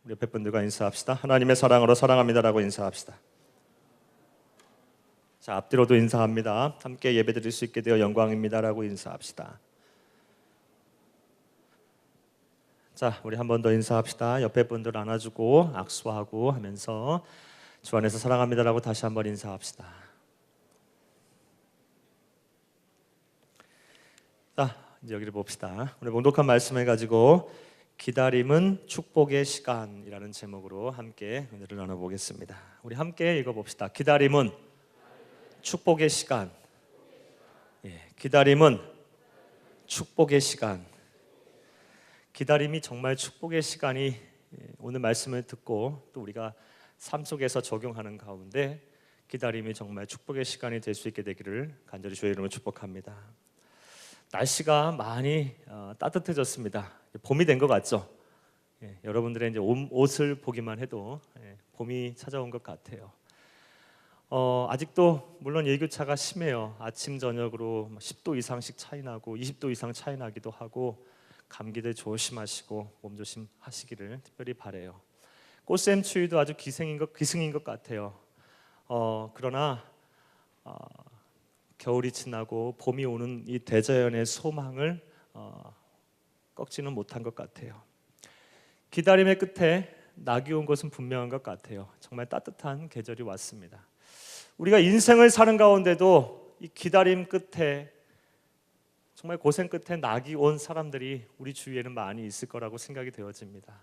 우리 옆에 분들과 인사합시다. 하나님의 사랑으로 사랑합니다라고 인사합시다. 자, 앞뒤로도 인사합니다. 함께 예배드릴 수 있게 되어 영광입니다라고 인사합시다. 자, 우리 한 번 더 인사합시다. 옆에 분들 안아주고 악수하고 하면서 주 안에서 사랑합니다라고 다시 한번 인사합시다. 자, 이제 여기를 봅시다. 오늘 봉독한 말씀을 가지고 기다림은 축복의 시간이라는 제목으로 함께 은혜를 나눠보겠습니다. 우리 함께 읽어봅시다. 기다림은 축복의 시간. 기다림은 축복의 시간. 기다림이 정말 축복의 시간이 오늘 말씀을 듣고 또 우리가 삶 속에서 적용하는 가운데 기다림이 정말 축복의 시간이 될 수 있게 되기를 간절히 주의 이름으로 축복합니다. 날씨가 많이 따뜻해졌습니다. 봄이 된 것 같죠? 여러분들의 이제 옷을 보기만 해도 봄이 찾아온 것 같아요. 아직도 물론 일교차가 심해요. 아침 저녁으로 10도 이상씩 차이 나고 20도 이상 차이 나기도 하고 감기들 조심하시고 몸 조심하시기를 특별히 바래요. 꽃샘 추위도 아주 기승인 것 같아요. 그러나 겨울이 지나고 봄이 오는 이 대자연의 소망을 꺾지는 못한 것 같아요. 기다림의 끝에 낙이 온 것은 분명한 것 같아요. 정말 따뜻한 계절이 왔습니다. 우리가 인생을 사는 가운데도 이 기다림 끝에 정말 고생 끝에 낙이 온 사람들이 우리 주위에는 많이 있을 거라고 생각이 되어집니다.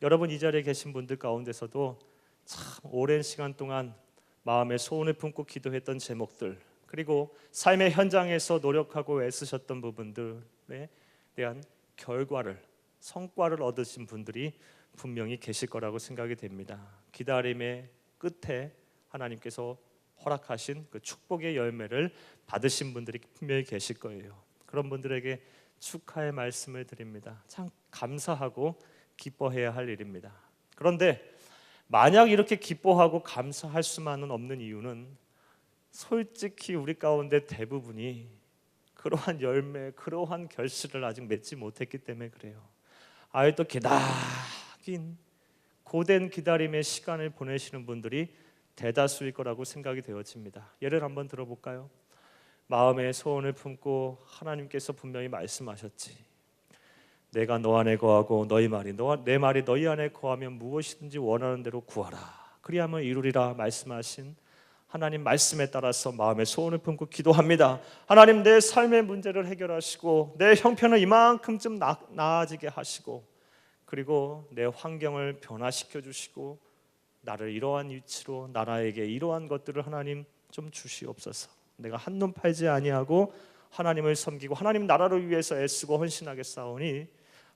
여러분 이 자리에 계신 분들 가운데서도 참 오랜 시간 동안 마음에 소원을 품고 기도했던 제목들, 그리고 삶의 현장에서 노력하고 애쓰셨던 부분들에 대한 결과를, 성과를 얻으신 분들이 분명히 계실 거라고 생각이 됩니다. 기다림의 끝에 하나님께서 허락하신 그 축복의 열매를 받으신 분들이 분명히 계실 거예요. 그런 분들에게 축하의 말씀을 드립니다. 참 감사하고 기뻐해야 할 일입니다. 그런데 만약 이렇게 기뻐하고 감사할 수만은 없는 이유는 솔직히 우리 가운데 대부분이 그러한 열매, 그러한 결실을 아직 맺지 못했기 때문에 그래요. 아예 또 기나긴 고된 기다림의 시간을 보내시는 분들이 대다수일 거라고 생각이 되어집니다. 예를 한번 들어볼까요? 마음의 소원을 품고 하나님께서 분명히 말씀하셨지. 내가 너 안에 거하고 내 말이 너희 안에 거하면 무엇이든지 원하는 대로 구하라. 그리하면 이루리라 말씀하신 하나님 말씀에 따라서 마음의 소원을 품고 기도합니다. 하나님 내 삶의 문제를 해결하시고 내 형편을 이만큼쯤 나아지게 하시고 그리고 내 환경을 변화시켜 주시고 나를 이러한 위치로 나라에게 이러한 것들을 하나님 좀 주시옵소서. 내가 한눈 팔지 아니하고 하나님을 섬기고 하나님 나라를 위해서 애쓰고 헌신하게 싸우니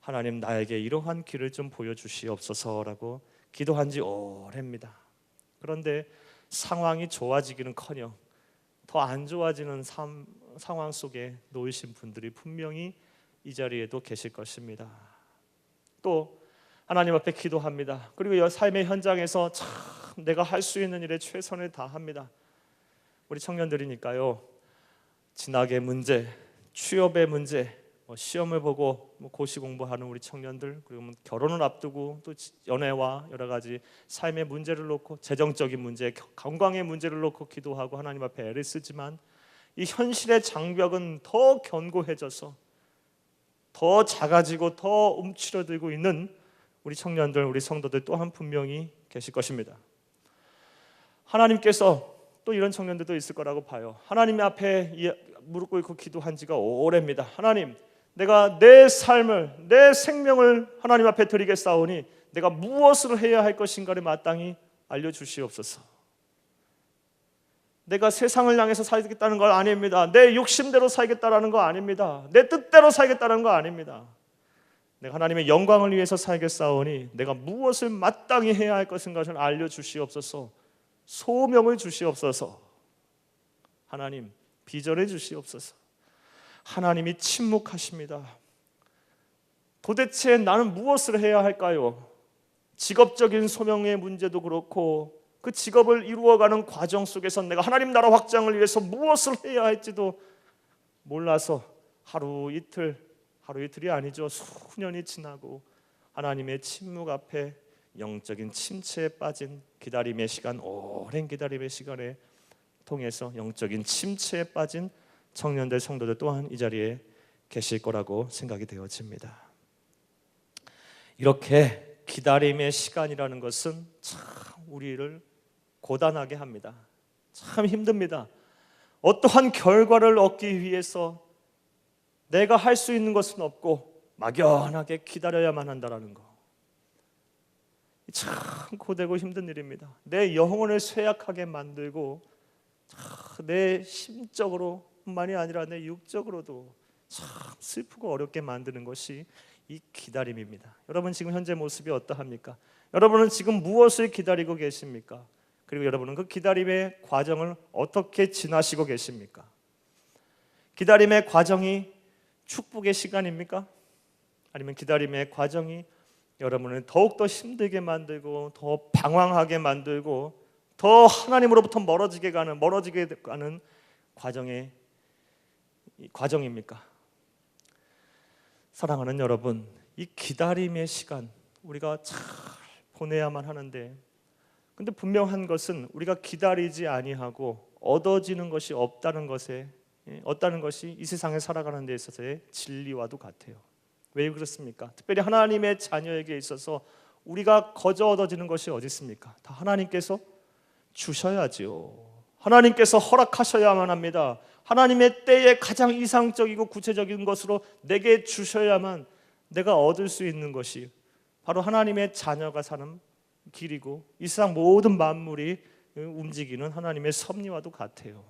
하나님 나에게 이러한 길을 좀 보여주시옵소서라고 기도한 지 오래입니다. 그런데 상황이 좋아지기는커녕 더 안 좋아지는 상황 속에 놓이신 분들이 분명히 이 자리에도 계실 것입니다. 또 하나님 앞에 기도합니다. 그리고 삶의 현장에서 참 내가 할 수 있는 일에 최선을 다합니다. 우리 청년들이니까요. 진학의 문제, 취업의 문제, 시험을 보고 고시 공부하는 우리 청년들, 그리고 결혼을 앞두고 또 연애와 여러 가지 삶의 문제를 놓고 재정적인 문제, 건강의 문제를 놓고 기도하고 하나님 앞에 애를 쓰지만 이 현실의 장벽은 더 견고해져서 더 작아지고 더 움츠러들고 있는 우리 청년들, 우리 성도들 또한 분명히 계실 것입니다. 하나님께서 또 이런 청년들도 있을 거라고 봐요. 하나님 앞에 무릎 꿇고 기도한 지가 오래입니다. 하나님, 내가 내 삶을, 내 생명을 하나님 앞에 드리겠사오니 내가 무엇을 해야 할 것인가를 마땅히 알려주시옵소서. 내가 세상을 향해서 살겠다는 건 아닙니다. 내 욕심대로 살겠다는 거 아닙니다. 내 뜻대로 살겠다는 거 아닙니다. 내가 하나님의 영광을 위해서 살겠사오니 내가 무엇을 마땅히 해야 할 것인가를 알려주시옵소서. 소명을 주시옵소서. 하나님 비전해 주시옵소서. 하나님이 침묵하십니다. 도대체 나는 무엇을 해야 할까요? 직업적인 소명의 문제도 그렇고 그 직업을 이루어가는 과정 속에서 내가 하나님 나라 확장을 위해서 무엇을 해야 할지도 몰라서 하루 이틀이 아니죠. 수년이 지나고 하나님의 침묵 앞에 영적인 침체에 빠진 기다림의 시간, 오랜 기다림의 시간에 통해서 영적인 침체에 빠진 청년들, 성도들 또한 이 자리에 계실 거라고 생각이 되어집니다. 이렇게 기다림의 시간이라는 것은 참 우리를 고단하게 합니다. 참 힘듭니다. 어떠한 결과를 얻기 위해서 내가 할 수 있는 것은 없고 막연하게 기다려야만 한다는 거, 참 고되고 힘든 일입니다. 내 영혼을 쇠약하게 만들고 내 심적으로 뿐만이 아니라 내 육적으로도 참 슬프고 어렵게 만드는 것이 이 기다림입니다. 여러분 지금 현재 모습이 어떠합니까? 여러분은 지금 무엇을 기다리고 계십니까? 그리고 여러분은 그 기다림의 과정을 어떻게 지나시고 계십니까? 기다림의 과정이 축복의 시간입니까? 아니면 기다림의 과정이 여러분을 더욱더 힘들게 만들고 더 방황하게 만들고 더 하나님으로부터 멀어지게 가는 과정입니까? 사랑하는 여러분, 이 기다림의 시간 우리가 잘 보내야만 하는데, 근데 분명한 것은 우리가 기다리지 아니하고 얻어지는 것이 없다는 것이 이 세상에 살아가는 데 있어서의 진리와도 같아요. 왜 그렇습니까? 특별히 하나님의 자녀에게 있어서 우리가 거저 얻어지는 것이 어디 있습니까? 다 하나님께서 주셔야지요. 하나님께서 허락하셔야만 합니다. 하나님의 때에 가장 이상적이고 구체적인 것으로 내게 주셔야만 내가 얻을 수 있는 것이 바로 하나님의 자녀가 사는 길이고 이 세상 모든 만물이 움직이는 하나님의 섭리와도 같아요.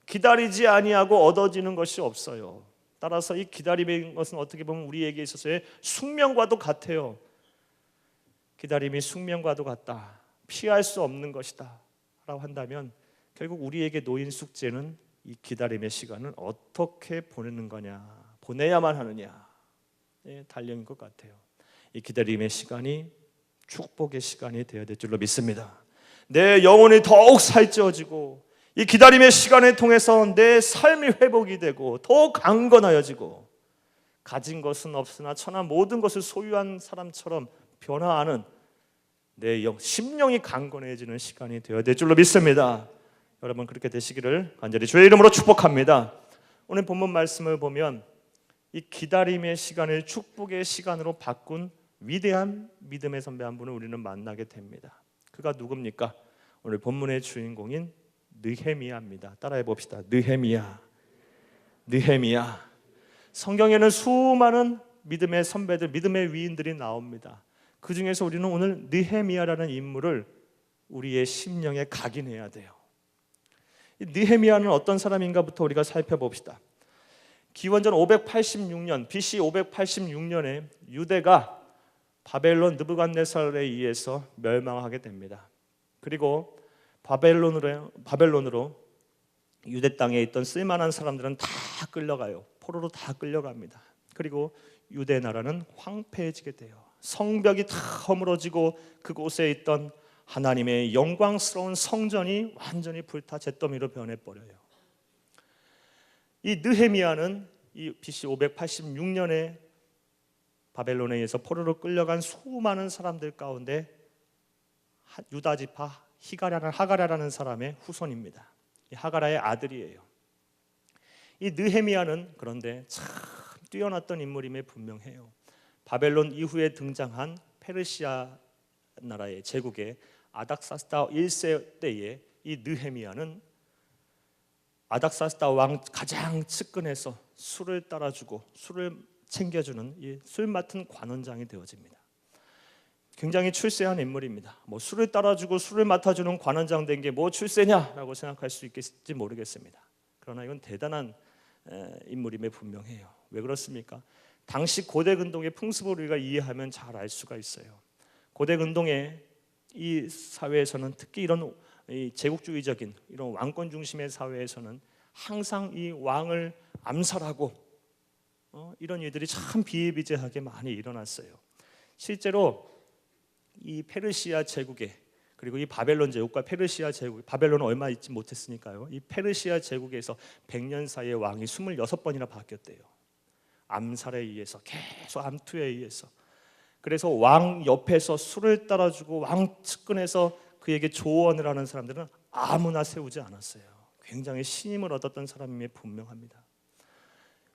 기다리지 아니하고 얻어지는 것이 없어요. 따라서 이 기다림의 것은 어떻게 보면 우리에게 있어서의 숙명과도 같아요. 기다림이 숙명과도 같다, 피할 수 없는 것이다 라고 한다면 결국 우리에게 놓인 숙제는 이 기다림의 시간을 어떻게 보내는 거냐, 보내야만 하느냐 달려인 것 같아요. 이 기다림의 시간이 축복의 시간이 되어야 될 줄로 믿습니다. 내 영혼이 더욱 살찌워지고 이 기다림의 시간을 통해서 내 삶이 회복이 되고 더 강건하여지고 가진 것은 없으나 천하 모든 것을 소유한 사람처럼 변화하는 내 심령이 강건해지는 시간이 되어야 될 줄로 믿습니다. 여러분 그렇게 되시기를 간절히 주의 이름으로 축복합니다. 오늘 본문 말씀을 보면 이 기다림의 시간을 축복의 시간으로 바꾼 위대한 믿음의 선배 한 분을 우리는 만나게 됩니다. 그가 누굽니까? 오늘 본문의 주인공인 느헤미야입니다. 따라해 봅시다. 느헤미야. 성경에는 수많은 믿음의 선배들, 믿음의 위인들이 나옵니다. 그 중에서 우리는 오늘 느헤미야라는 인물을 우리의 심령에 각인해야 돼요. 이 느헤미야는 어떤 사람인가부터 우리가 살펴봅시다. 기원전 586년, BC 586년에 유대가 바벨론 느부갓네살에 의해서 멸망하게 됩니다. 그리고 바벨론으로 유대 땅에 있던 쓸만한 사람들은 다 끌려가요. 포로로 다 끌려갑니다. 그리고 유대 나라는 황폐해지게 돼요. 성벽이 다 허물어지고 그곳에 있던 하나님의 영광스러운 성전이 완전히 불타 잿더미로 변해버려요. 이 느헤미야는 이 BC 586년에 바벨론에 의해서 포로로 끌려간 수많은 사람들 가운데 유다 지파 하가랴라는 사람의 후손입니다. 이 하가랴의 아들이에요. 이 느헤미야는 그런데 참 뛰어났던 인물임에 분명해요. 바벨론 이후에 등장한 페르시아 나라의 제국의 아닥사스다 1세 때에 이 느헤미야는 아닥사스다 왕 가장 측근에서 술을 따라주고 술을 챙겨주는 이 술 맡은 관원장이 되어집니다. 굉장히 출세한 인물입니다. 뭐 술을 따라주고 술을 맡아주는 관원장 된 게 뭐 출세냐라고 생각할 수 있겠지 모르겠습니다. 그러나 이건 대단한 인물임에 분명해요. 왜 그렇습니까? 당시 고대 근동의 풍습을 우리가 이해하면 잘 알 수가 있어요. 고대 근동의 이 사회에서는 특히 이런 제국주의적인 이런 왕권 중심의 사회에서는 항상 이 왕을 암살하고 이런 일들이 참 비일비재하게 많이 일어났어요. 실제로 이 페르시아 제국에 그리고 이 바벨론 제국과 페르시아 제국, 바벨론은 얼마 있지 못했으니까요. 이 페르시아 제국에서 100년 사이에 왕이 26번이나 바뀌었대요. 암살에 의해서, 계속 암투에 의해서. 그래서 왕 옆에서 술을 따라주고 왕 측근에서 그에게 조언을 하는 사람들은 아무나 세우지 않았어요. 굉장히 신임을 얻었던 사람임이 분명합니다.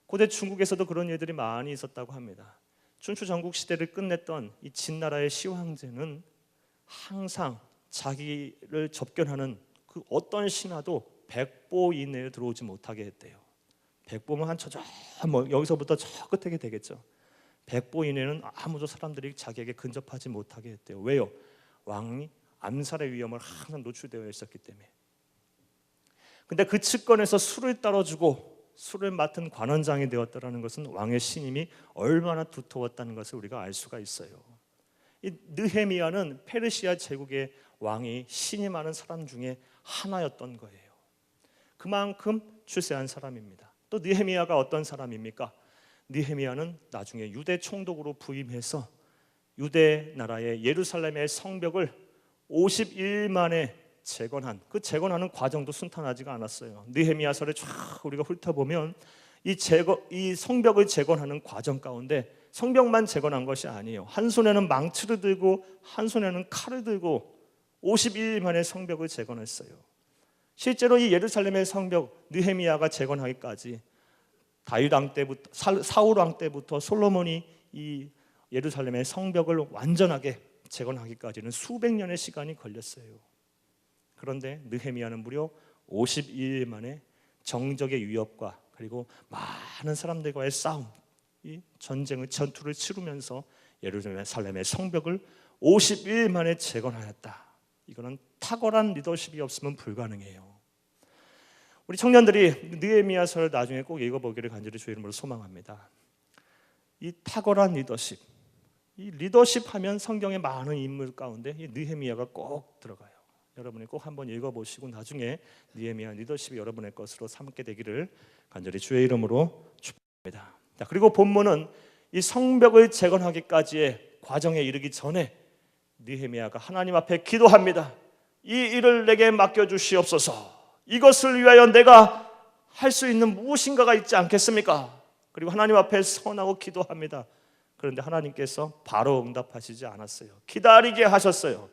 고대 중국에서도 그런 일들이 많이 있었다고 합니다. 춘추 전국 시대를 끝냈던 이 진나라의 시황제는 항상 자기를 접견하는 그 어떤 신하도 100보 이내에 들어오지 못하게 했대요. 100보면 한 저저 여기서부터 저 끝에 되겠죠. 100보 이내는 아무도 사람들이 자기에게 근접하지 못하게 했대요. 왜요? 왕이 암살의 위험을 항상 노출되어 있었기 때문에. 근데 그 측근에서 술을 따라주고 술을 맡은 관원장이 되었다는 것은 왕의 신임이 얼마나 두터웠다는 것을 우리가 알 수가 있어요. 이 느헤미야는 페르시아 제국의 왕이 신임하는 사람 중에 하나였던 거예요. 그만큼 추세한 사람입니다. 또 느헤미야가 어떤 사람입니까? 느헤미야는 나중에 유대 총독으로 부임해서 유대 나라의 예루살렘의 성벽을 50일 만에 재건한, 그 재건하는 과정도 순탄하지가 않았어요. 느헤미야서를 쫙 우리가 훑어보면 이 성벽을 재건하는 과정 가운데 성벽만 재건한 것이 아니에요. 한 손에는 망치를 들고 한 손에는 칼을 들고 50일 만에 성벽을 재건했어요. 실제로 이 예루살렘의 성벽 느헤미야가 재건하기까지 다윗 왕 때부터 사울 왕 때부터 솔로몬이 이 예루살렘의 성벽을 완전하게 재건하기까지는 수백 년의 시간이 걸렸어요. 그런데 느헤미야는 무려 52일 만에 정적의 위협과 그리고 많은 사람들과의 싸움, 이 전투를 치르면서 예루살렘의 성벽을 50일 만에 재건하였다. 이거는 탁월한 리더십이 없으면 불가능해요. 우리 청년들이 느헤미야서를 나중에 꼭 읽어보기를 간절히 주의 이름으로 소망합니다. 이 탁월한 리더십, 이 리더십 하면 성경의 많은 인물 가운데 이 느헤미야가 꼭 들어가요. 여러분이 꼭 한번 읽어보시고 나중에 느헤미야 리더십이 여러분의 것으로 삼게 되기를 간절히 주의 이름으로 축복합니다. 자, 그리고 본문은 이 성벽을 재건하기까지의 과정에 이르기 전에 느헤미야가 하나님 앞에 기도합니다. 이 일을 내게 맡겨주시옵소서. 이것을 위하여 내가 할 수 있는 무엇인가가 있지 않겠습니까? 그리고 하나님 앞에 선하고 기도합니다. 그런데 하나님께서 바로 응답하시지 않았어요. 기다리게 하셨어요.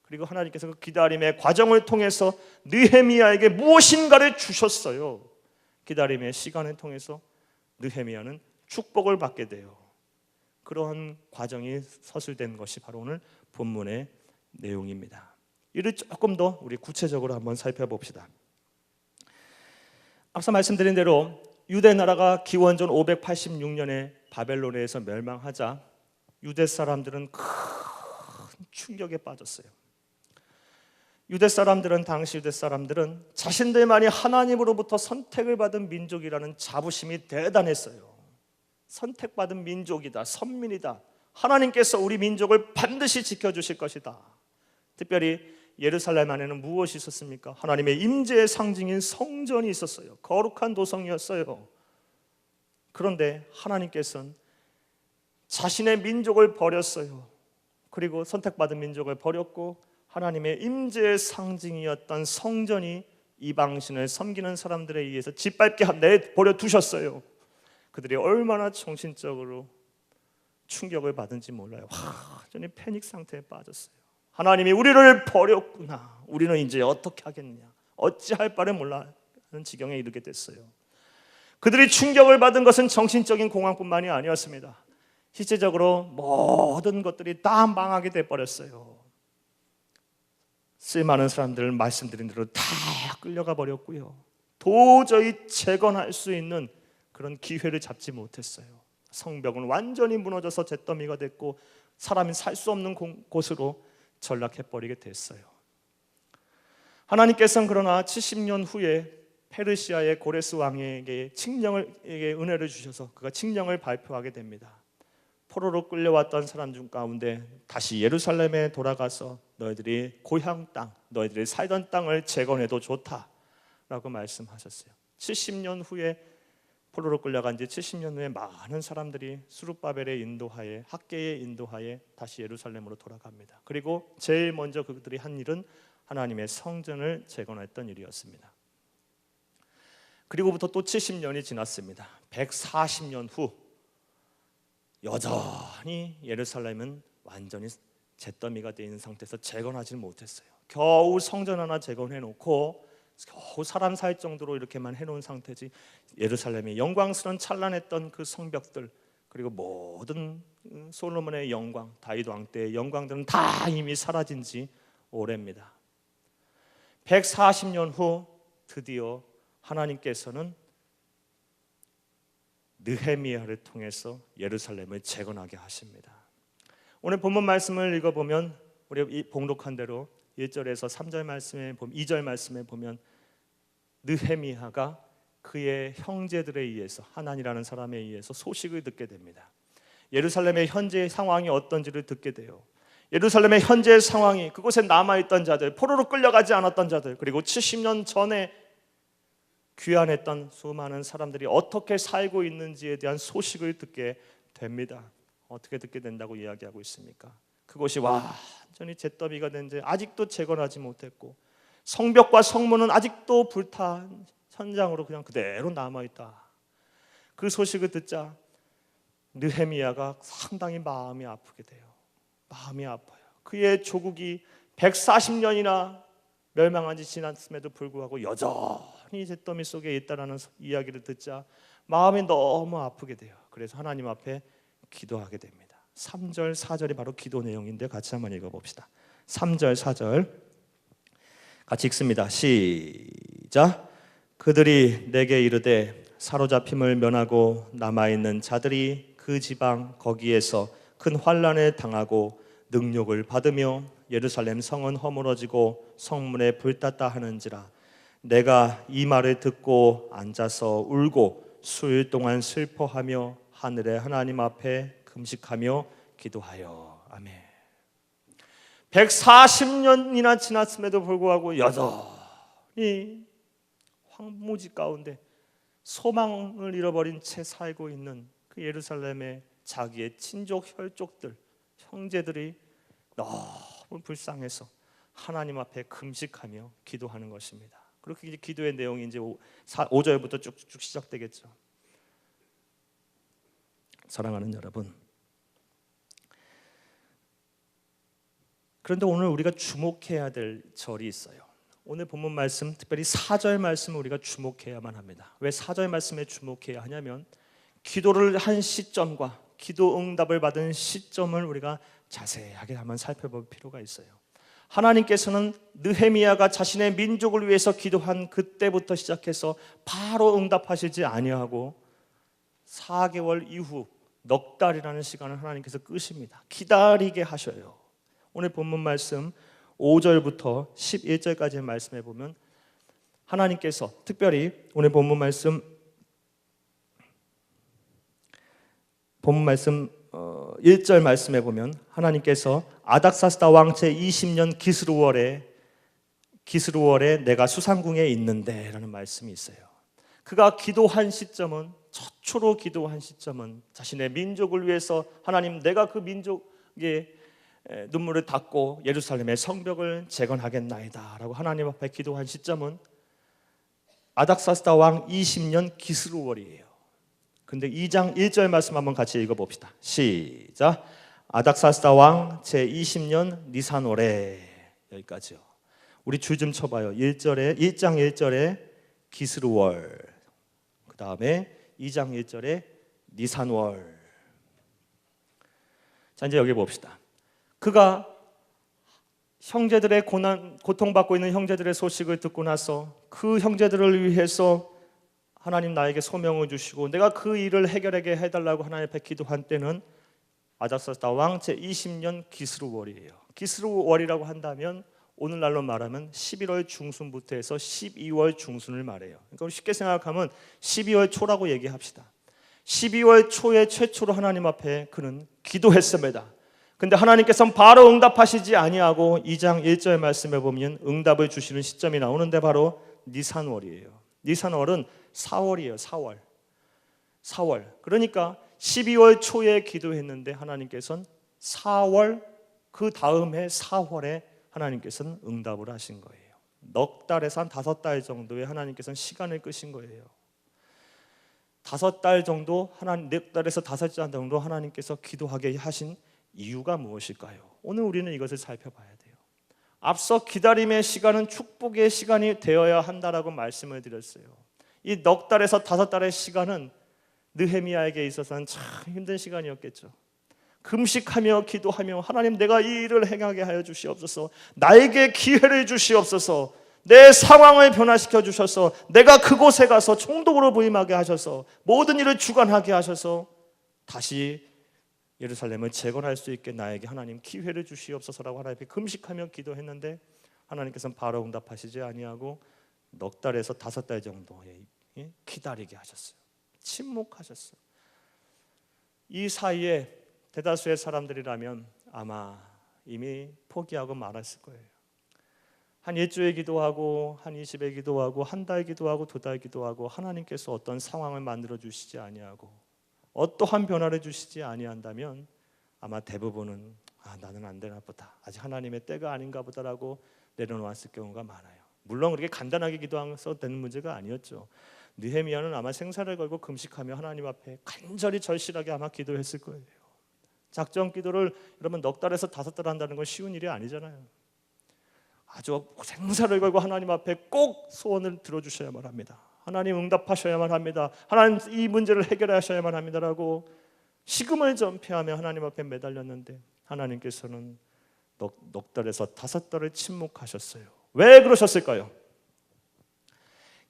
그리고 하나님께서 그 기다림의 과정을 통해서 느헤미야에게 무엇인가를 주셨어요. 기다림의 시간을 통해서 느헤미야는 축복을 받게 돼요. 그러한 과정이 서술된 것이 바로 오늘 본문의 내용입니다. 이를 조금 더 우리 구체적으로 한번 살펴봅시다. 앞서 말씀드린 대로 유대 나라가 기원전 586년에 바벨론에서 멸망하자 유대 사람들은 큰 충격에 빠졌어요. 당시 유대 사람들은 자신들만이 하나님으로부터 선택을 받은 민족이라는 자부심이 대단했어요. 선택받은 민족이다, 선민이다. 하나님께서 우리 민족을 반드시 지켜주실 것이다. 특별히 예루살렘 안에는 무엇이 있었습니까? 하나님의 임재의 상징인 성전이 있었어요. 거룩한 도성이었어요. 그런데 하나님께서는 자신의 민족을 버렸어요. 그리고 선택받은 민족을 버렸고 하나님의 임재의 상징이었던 성전이 이방신을 섬기는 사람들에 의해서 짓밟게 내버려 두셨어요. 그들이 얼마나 정신적으로 충격을 받은지 몰라요. 완전히 패닉 상태에 빠졌어요. 하나님이 우리를 버렸구나. 우리는 이제 어떻게 하겠냐. 어찌할 바를 몰라 하는 지경에 이르게 됐어요. 그들이 충격을 받은 것은 정신적인 공황뿐만이 아니었습니다. 실제적으로 모든 것들이 다 망하게 돼버렸어요. 쓸만한 사람들을 말씀드린 대로 다 끌려가 버렸고요. 도저히 재건할 수 있는 그런 기회를 잡지 못했어요. 성벽은 완전히 무너져서 잿더미가 됐고 사람이 살 수 없는 곳으로 전락해버리게 됐어요. 하나님께서는 그러나 70년 후에 페르시아의 고레스 왕에게 은혜를 주셔서 그가 칙령을 발표하게 됩니다. 포로로 끌려왔던 사람 중 가운데 다시 예루살렘에 돌아가서 너희들이 고향 땅, 너희들이 살던 땅을 재건해도 좋다라고 말씀하셨어요. 70년 후에 포로로 끌려간 지 70년 후에 많은 사람들이 스룹바벨의 인도하에, 학계의 인도하에 다시 예루살렘으로 돌아갑니다. 그리고 제일 먼저 그들이 한 일은 하나님의 성전을 재건했던 일이었습니다. 그리고부터 또 70년이 지났습니다. 140년 후 여전히 예루살렘은 완전히 잿더미가 되어 있는 상태에서 재건하지는 못했어요. 겨우 성전 하나 재건해놓고 겨우 사람 살 정도로 이렇게만 해놓은 상태지, 예루살렘의 영광스러운 찬란했던 그 성벽들, 그리고 모든 솔로몬의 영광, 다윗 왕 때의 영광들은 다 이미 사라진 지 오래입니다. 140년 후 드디어 하나님께서는 느헤미야를 통해서 예루살렘을 재건하게 하십니다. 오늘 본문 말씀을 읽어보면 우리 봉독한 대로 1절에서 3절 말씀에 보면, 2절 말씀에 보면 느헤미야가 그의 형제들에 의해서, 하난이라는 사람에 의해서 소식을 듣게 됩니다. 예루살렘의 현재 상황이 어떤지를 듣게 돼요. 예루살렘의 현재 상황이, 그곳에 남아있던 자들, 포로로 끌려가지 않았던 자들, 그리고 70년 전에 귀환했던 수많은 사람들이 어떻게 살고 있는지에 대한 소식을 듣게 됩니다. 어떻게 듣게 된다고 이야기하고 있습니까? 그곳이 완전히 잿더미가 된 채 아직도 재건하지 못했고, 성벽과 성문은 아직도 불탄 현장으로 그냥 그대로 남아있다. 그 소식을 듣자 느헤미야가 상당히 마음이 아프게 돼요. 마음이 아파요. 그의 조국이 140년이나 멸망한 지 지났음에도 불구하고 여전히 잿더미 속에 있다라는 이야기를 듣자 마음이 너무 아프게 돼요. 그래서 하나님 앞에 기도하게 됩니다. 3절 4절이 바로 기도 내용인데 같이 한번 읽어봅시다. 3절 4절 같이 읽습니다. 시작. 그들이 내게 이르되 사로잡힘을 면하고 남아있는 자들이 그 지방 거기에서 큰 환난을 당하고 능욕을 받으며 예루살렘 성은 허물어지고 성문에 불탔다 하는지라. 내가 이 말을 듣고 앉아서 울고 수일 동안 슬퍼하며 하늘의 하나님 앞에 금식하며 기도하여. 아멘. 140년이나 지났음에도 불구하고 여전히 황무지 가운데 소망을 잃어버린 채 살고 있는 그 예루살렘의 자기의 친족 혈족들, 형제들이 너무 불쌍해서 하나님 앞에 금식하며 기도하는 것입니다. 그렇게 이제 기도의 내용이 이제 5절부터 쭉쭉 시작되겠죠. 사랑하는 여러분, 그런데 오늘 우리가 주목해야 될 절이 있어요. 오늘 본문 말씀, 특별히 4절 말씀을 우리가 주목해야만 합니다. 왜 4절 말씀에 주목해야 하냐면 기도를 한 시점과 기도 응답을 받은 시점을 우리가 자세하게 한번 살펴볼 필요가 있어요. 하나님께서는 느헤미야가 자신의 민족을 위해서 기도한 그때부터 시작해서 바로 응답하시지 아니하고 4개월 이후 넉 달이라는 시간을 하나님께서 끄십니다. 기다리게 하셔요. 오늘 본문 말씀 5절부터 11절까지의 말씀에 보면 하나님께서 특별히 오늘 본문 말씀 1절 말씀에 보면 하나님께서 아닥사스다 왕 제20년 기스루월에 내가 수상궁에 있는데 라는 말씀이 있어요. 그가 기도한 시점은, 최초로 기도한 시점은 자신의 민족을 위해서 하나님, 내가 그 민족의 눈물을 닦고 예루살렘의 성벽을 재건하겠나이다 라고 하나님 앞에 기도한 시점은 아닥사스다 왕 20년 기스루월이에요. 근데 2장 1절 말씀 한번 같이 읽어봅시다. 시작. 아닥사스다 왕 제20년 니산월에. 여기까지요. 우리 줄 좀 쳐봐요. 1장 1절에 기스루월, 그 다음에 2장 1절에 니산월. 자, 이제 여기 봅시다. 그가 형제들의 고통받고 있는 형제들의 소식을 듣고 나서 그 형제들을 위해서 하나님 나에게 소명을 주시고 내가 그 일을 해결하게 해달라고 하나님 앞에 기도한 때는 아닥사스다 왕 제20년 기스루월이에요. 기스루월이라고 한다면 오늘날로 말하면 11월 중순부터 해서 12월 중순을 말해요. 그러니까 쉽게 생각하면 12월 초라고 얘기합시다. 12월 초에 최초로 하나님 앞에 그는 기도했습니다. 근데 하나님께서는 바로 응답하시지 아니하고 2장 1절 말씀에 보면 응답을 주시는 시점이 나오는데 바로 니산월이에요. 니산월은 4월이에요. 4월. 그러니까 12월 초에 기도했는데 하나님께서는 4월, 그 다음 해 4월에 하나님께서는 응답을 하신 거예요. 넉 달에서 한 5달 정도의 하나님께서는 시간을 끄신 거예요. 5달 정도, 4달에서 5달 정도 하나님께서 기도하게 하신 이유가 무엇일까요? 오늘 우리는 이것을 살펴봐야 돼요. 앞서 기다림의 시간은 축복의 시간이 되어야 한다라고 말씀을 드렸어요. 이 넉 달에서 5달의 시간은 느헤미야에게 있어서는 참 힘든 시간이었겠죠. 금식하며 기도하며 하나님, 내가 이 일을 행하게 하여 주시옵소서, 나에게 기회를 주시옵소서, 내 상황을 변화시켜 주셔서 내가 그곳에 가서 총독으로 부임하게 하셔서 모든 일을 주관하게 하셔서 다시 예루살렘을 재건할 수 있게 나에게 하나님 기회를 주시옵소서라고 하나님께 금식하며 기도했는데 하나님께서는 바로 응답하시지 아니하고 넉 달에서 5달 정도의 기다리게 하셨어요. 침묵하셨어요. 이 사이에 대다수의 사람들이라면 아마 이미 포기하고 말았을 거예요. 한 일주일 기도하고 한 20일 기도하고 한 달 기도하고 2달 기도하고 하나님께서 어떤 상황을 만들어 주시지 아니하고 어떠한 변화를 주시지 아니한다면 아마 대부분은 나는 안 되나 보다, 아직 하나님의 때가 아닌가 보다라고 내려놓았을 경우가 많아요. 물론 그렇게 간단하게 기도해서 되는 문제가 아니었죠. 느헤미야는 아마 생사를 걸고 금식하며 하나님 앞에 간절히 절실하게 아마 기도했을 거예요. 작정 기도를 여러분 넉 달에서 5달 한다는 건 쉬운 일이 아니잖아요. 아주 생사를 걸고 하나님 앞에 꼭 소원을 들어주셔야만 합니다. 하나님 응답하셔야만 합니다. 하나님 이 문제를 해결하셔야만 합니다라고 식음을 전폐하며 하나님 앞에 매달렸는데 하나님께서는 넉 달에서 5달을 침묵하셨어요. 왜 그러셨을까요?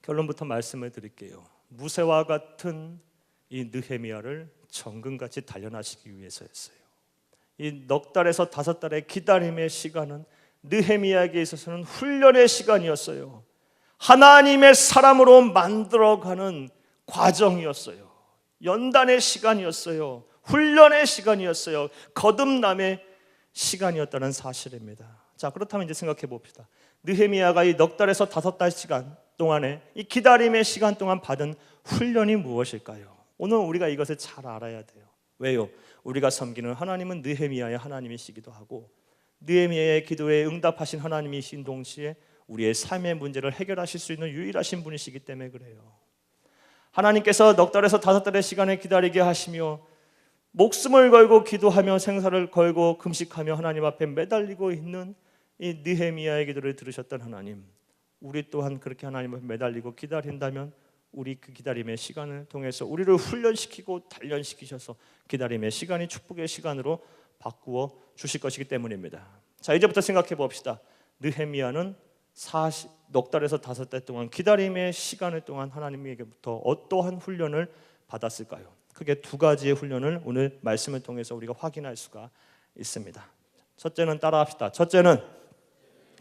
결론부터 말씀을 드릴게요. 무쇠와 같은 이 느헤미야를 정금같이 단련하시기 위해서였어요. 이 넉 달에서 5달의 기다림의 시간은 느헤미야에게 있어서는 훈련의 시간이었어요. 하나님의 사람으로 만들어가는 과정이었어요. 연단의 시간이었어요. 훈련의 시간이었어요. 거듭남의 시간이었다는 사실입니다. 자, 그렇다면 이제 생각해 봅시다. 느헤미야가 이 넉 달에서 5달 시간 동안에 이 기다림의 시간 동안 받은 훈련이 무엇일까요? 오늘 우리가 이것을 잘 알아야 돼요. 왜요? 우리가 섬기는 하나님은 느헤미야의 하나님이시기도 하고 느헤미야의 기도에 응답하신 하나님이신 동시에 우리의 삶의 문제를 해결하실 수 있는 유일하신 분이시기 때문에 그래요. 하나님께서 넉 달에서 5달의 시간을 기다리게 하시며 목숨을 걸고 기도하며 생사를 걸고 금식하며 하나님 앞에 매달리고 있는 이 느헤미야의 기도를 들으셨던 하나님, 우리 또한 그렇게 하나님 앞에 매달리고 기다린다면 우리 그 기다림의 시간을 통해서 우리를 훈련시키고 단련시키셔서 기다림의 시간이 축복의 시간으로 바꾸어 주실 것이기 때문입니다. 자, 이제부터 생각해 봅시다. 느헤미야는 넉 달에서 5달 동안 기다림의 시간을 동안 하나님에게부터 어떠한 훈련을 받았을까요? 크게 2가지의 훈련을 오늘 말씀을 통해서 우리가 확인할 수가 있습니다. 첫째는 따라합시다. 첫째는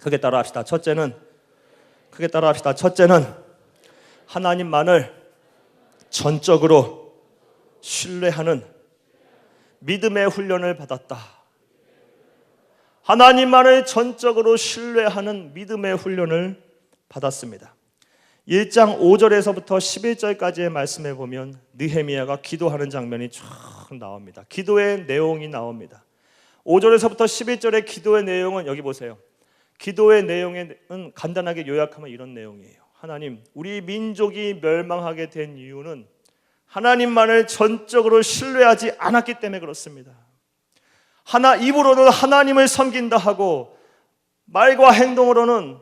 크게 따라합시다. 첫째는 크게 따라합시다. 첫째는 하나님만을 전적으로 신뢰하는 믿음의 훈련을 받았다. 하나님만을 전적으로 신뢰하는 믿음의 훈련을 받았습니다. 1장 5절에서부터 11절까지의 말씀에 보면 느헤미야가 기도하는 장면이 쫙 나옵니다. 기도의 내용이 나옵니다. 5절에서부터 11절의 기도의 내용은 여기 보세요. 기도의 내용은 간단하게 요약하면 이런 내용이에요. 하나님, 우리 민족이 멸망하게 된 이유는 하나님만을 전적으로 신뢰하지 않았기 때문에 그렇습니다. 입으로는 하나님을 섬긴다 하고 말과 행동으로는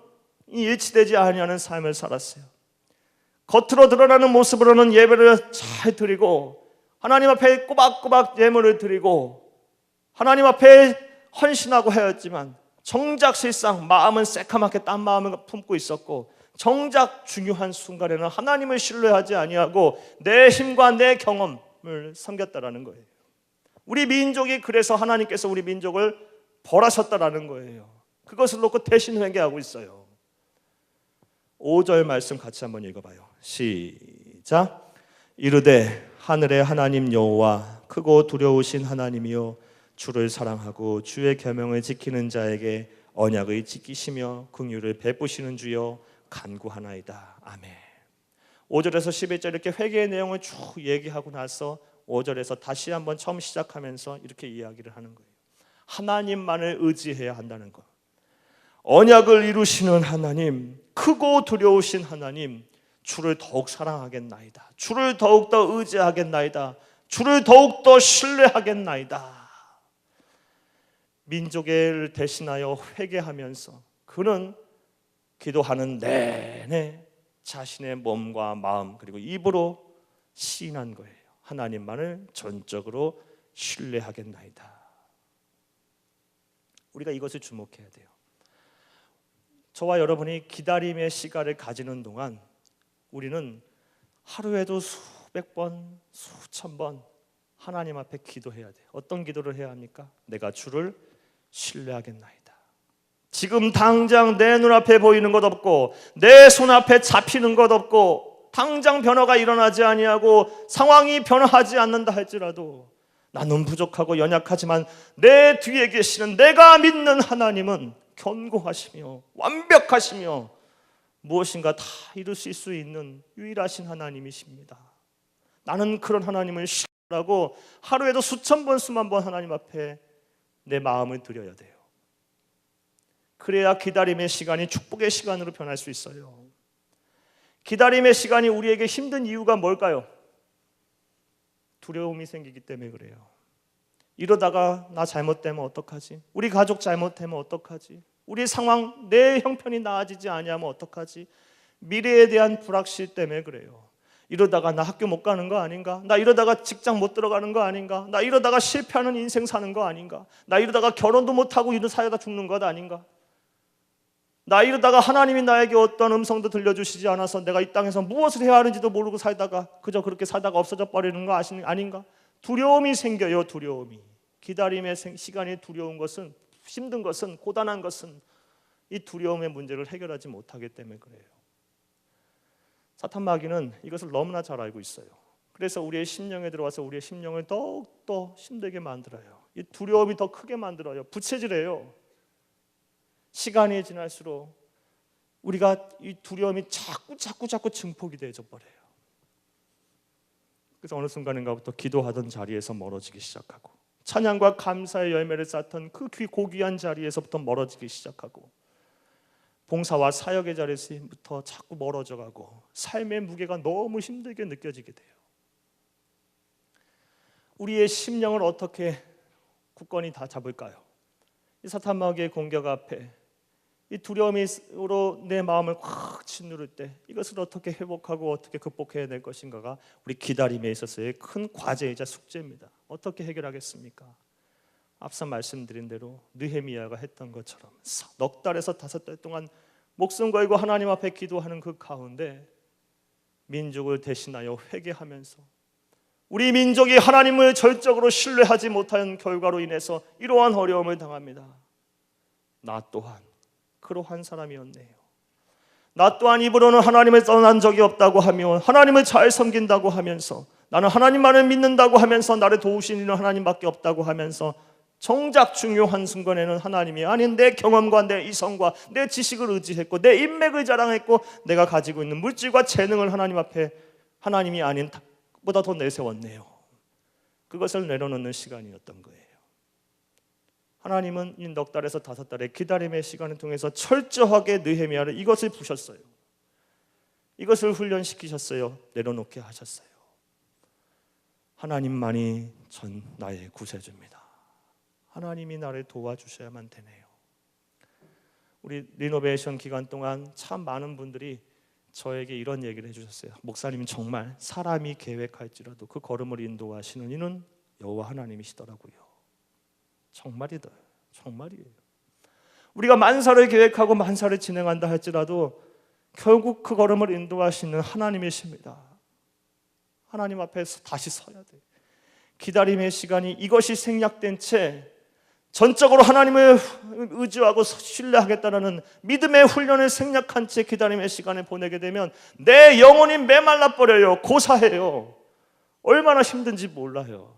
일치되지 아니하는 삶을 살았어요. 겉으로 드러나는 모습으로는 예배를 잘 드리고 하나님 앞에 꼬박꼬박 예물을 드리고 하나님 앞에 헌신하고 하였지만 정작 실상 마음은 새카맣게 딴 마음을 품고 있었고 정작 중요한 순간에는 하나님을 신뢰하지 아니하고 내 힘과 내 경험을 섬겼다라는 거예요. 우리 민족이 그래서 하나님께서 우리 민족을 벌하셨다라는 거예요. 그것을 놓고 대신 회개하고 있어요. 5절 말씀 같이 한번 읽어봐요. 시작. 이르되 하늘의 하나님 여호와 크고 두려우신 하나님이여 주를 사랑하고 주의 계명을 지키는 자에게 언약을 지키시며 긍휼을 베푸시는 주여 간구하나이다. 아멘. 5절에서 11절 이렇게 회개의 내용을 쭉 얘기하고 나서 5절에서 다시 한번 처음 시작하면서 이렇게 이야기를 하는 거예요. 하나님만을 의지해야 한다는 것. 언약을 이루시는 하나님, 크고 두려우신 하나님, 주를 더욱 사랑하겠나이다. 주를 더욱더 의지하겠나이다. 주를 더욱더 신뢰하겠나이다. 민족을 대신하여 회개하면서 그는 기도하는 내내 자신의 몸과 마음 그리고 입으로 시인한 거예요. 하나님만을 전적으로 신뢰하겠나이다. 우리가 이것을 주목해야 돼요. 저와 여러분이 기다림의 시간을 가지는 동안 우리는 하루에도 수백 번, 수천 번 하나님 앞에 기도해야 돼요. 어떤 기도를 해야 합니까? 내가 주를 신뢰하겠나이다. 지금 당장 내 눈앞에 보이는 것 없고 내 손앞에 잡히는 것 없고 당장 변화가 일어나지 아니하고 상황이 변화하지 않는다 할지라도 나는 부족하고 연약하지만 내 뒤에 계시는 내가 믿는 하나님은 견고하시며 완벽하시며 무엇인가 다 이루실 수 있는 유일하신 하나님이십니다. 나는 그런 하나님을 신뢰하고 하루에도 수천 번 수만 번 하나님 앞에 내 마음을 드려야 돼요. 그래야 기다림의 시간이 축복의 시간으로 변할 수 있어요. 기다림의 시간이 우리에게 힘든 이유가 뭘까요? 두려움이 생기기 때문에 그래요. 이러다가 나 잘못되면 어떡하지? 우리 가족 잘못되면 어떡하지? 우리 상황, 내 형편이 나아지지 아니하면 어떡하지? 미래에 대한 불확실 때문에 그래요. 이러다가 나 학교 못 가는 거 아닌가? 나 이러다가 직장 못 들어가는 거 아닌가? 나 이러다가 실패하는 인생 사는 거 아닌가? 나 이러다가 결혼도 못하고 이런 사회다 죽는 것 아닌가? 나 이러다가 하나님이 나에게 어떤 음성도 들려주시지 않아서 내가 이 땅에서 무엇을 해야 하는지도 모르고 살다가 그저 그렇게 살다가 없어져 버리는 거 아닌가? 두려움이 생겨요. 두려움이. 기다림의 시간이 두려운 것은, 힘든 것은, 고단한 것은 이 두려움의 문제를 해결하지 못하기 때문에 그래요. 사탄 마귀는 이것을 너무나 잘 알고 있어요. 그래서 우리의 심령에 들어와서 우리의 심령을 더욱더 힘들게 만들어요. 이 두려움이 더 크게 만들어요. 부채질해요. 시간이 지날수록 우리가 이 두려움이 자꾸 증폭이 되어져 버려요. 그래서 어느 순간인가부터 기도하던 자리에서 멀어지기 시작하고 찬양과 감사의 열매를 쌓던 그 고귀한 자리에서부터 멀어지기 시작하고 봉사와 사역의 자리에서부터 자꾸 멀어져가고 삶의 무게가 너무 힘들게 느껴지게 돼요. 우리의 심령을 어떻게 굳건히 다 잡을까요? 이 사탄 마귀의 공격 앞에 이 두려움으로 내 마음을 확 짓누를 때 이것을 어떻게 회복하고 어떻게 극복해야 될 것인가가 우리 기다림에 있어서의 큰 과제이자 숙제입니다. 어떻게 해결하겠습니까? 앞서 말씀드린 대로 느헤미야가 했던 것처럼 넉 달에서 5달 동안 목숨 걸고 하나님 앞에 기도하는 그 가운데 민족을 대신하여 회개하면서 우리 민족이 하나님을 절적으로 신뢰하지 못한 결과로 인해서 이러한 어려움을 당합니다. 나 또한 그러한 사람이었네요. 나 또한 입으로는 하나님을 떠난 적이 없다고 하며 하나님을 잘 섬긴다고 하면서 나는 하나님만을 믿는다고 하면서 나를 도우시는 이는 하나님밖에 없다고 하면서 정작 중요한 순간에는 하나님이 아닌 내 경험과 내 이성과 내 지식을 의지했고 내 인맥을 자랑했고 내가 가지고 있는 물질과 재능을 하나님 앞에 하나님이 아닌 보다 더 내세웠네요. 그것을 내려놓는 시간이었던 거예요. 하나님은 이 넉 달에서 5달의 기다림의 시간을 통해서 철저하게 느헤미야를 이것을 부셨어요. 이것을 훈련시키셨어요. 내려놓게 하셨어요. 하나님만이 전 나의 구세주입니다. 하나님이 나를 도와주셔야만 되네요. 우리 리노베이션 기간 동안 참 많은 분들이 저에게 이런 얘기를 해주셨어요. 목사님은 정말 사람이 계획할지라도 그 걸음을 인도하시는 이는 여호와 하나님이시더라고요. 정말이에요. 우리가 만사를 계획하고 만사를 진행한다 할지라도 결국 그 걸음을 인도하시는 하나님이십니다. 하나님 앞에서 다시 서야 돼요. 기다림의 시간이 이것이 생략된 채 전적으로 하나님을 의지하고 신뢰하겠다는 믿음의 훈련을 생략한 채 기다림의 시간을 보내게 되면 내 영혼이 메말라 버려요. 고사해요. 얼마나 힘든지 몰라요.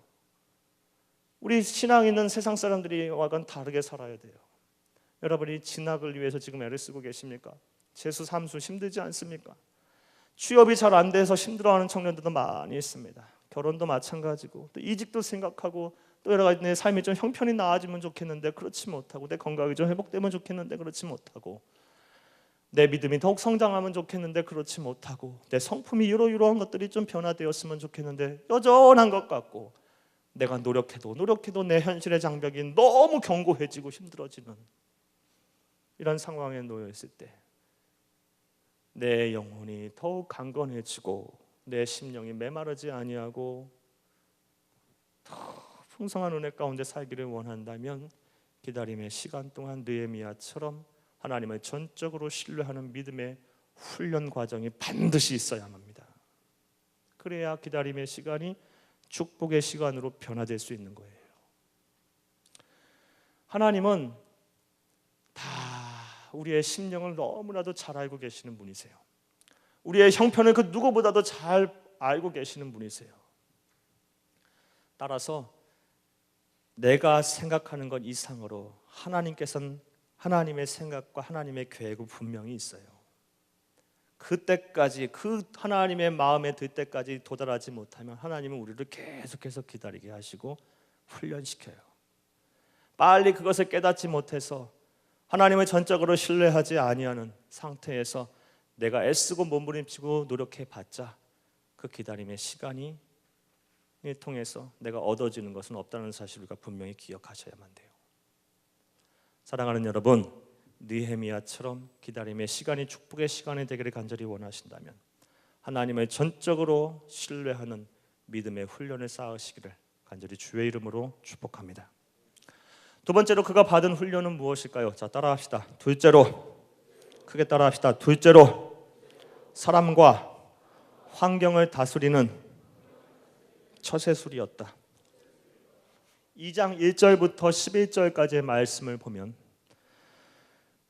우리 신앙 있는 세상 사람들이와는 다르게 살아야 돼요. 여러분이 진학을 위해서 지금 애를 쓰고 계십니까? 재수, 삼수 힘들지 않습니까? 취업이 잘 안 돼서 힘들어하는 청년들도 많이 있습니다. 결혼도 마찬가지고 또 이직도 생각하고 또 여러 가지 내 삶이 좀 형편이 나아지면 좋겠는데 그렇지 못하고 내 건강이 좀 회복되면 좋겠는데 그렇지 못하고 내 믿음이 더욱 성장하면 좋겠는데 그렇지 못하고, 내 성품이 이러이러한 것들이 좀 변화되었으면 좋겠는데 여전한 것 같고, 내가 노력해도 내 현실의 장벽이 너무 견고해지고 힘들어지는 이런 상황에 놓여 있을 때, 내 영혼이 더욱 강건해지고 내 심령이 메마르지 아니하고 더 풍성한 은혜 가운데 살기를 원한다면, 기다림의 시간 동안 느헤미야처럼 하나님을 전적으로 신뢰하는 믿음의 훈련 과정이 반드시 있어야만 합니다. 그래야 기다림의 시간이 축복의 시간으로 변화될 수 있는 거예요. 하나님은 다 우리의 심령을 너무나도 잘 알고 계시는 분이세요. 우리의 형편을 그 누구보다도 잘 알고 계시는 분이세요. 따라서 내가 생각하는 것 이상으로 하나님께서는 하나님의 생각과 하나님의 계획은 분명히 있어요. 그때까지, 그 하나님의 마음에 들 때까지 도달하지 못하면 하나님은 우리를 계속해서 기다리게 하시고 훈련시켜요. 빨리 그것을 깨닫지 못해서 하나님을 전적으로 신뢰하지 아니하는 상태에서 내가 애쓰고 몸부림치고 노력해봤자 그 기다림의 시간이 통해서 내가 얻어지는 것은 없다는 사실을 우리가 분명히 기억하셔야만 돼요. 사랑하는 여러분, 느헤미야처럼 기다림의 시간이 축복의 시간이 되기를 간절히 원하신다면 하나님을 전적으로 신뢰하는 믿음의 훈련을 쌓으시기를 간절히 주의 이름으로 축복합니다. 두 번째로 그가 받은 훈련은 무엇일까요? 자, 따라합시다. 둘째로, 크게 따라합시다. 둘째로, 사람과 환경을 다스리는 처세술이었다. 2장 1절부터 11절까지의 말씀을 보면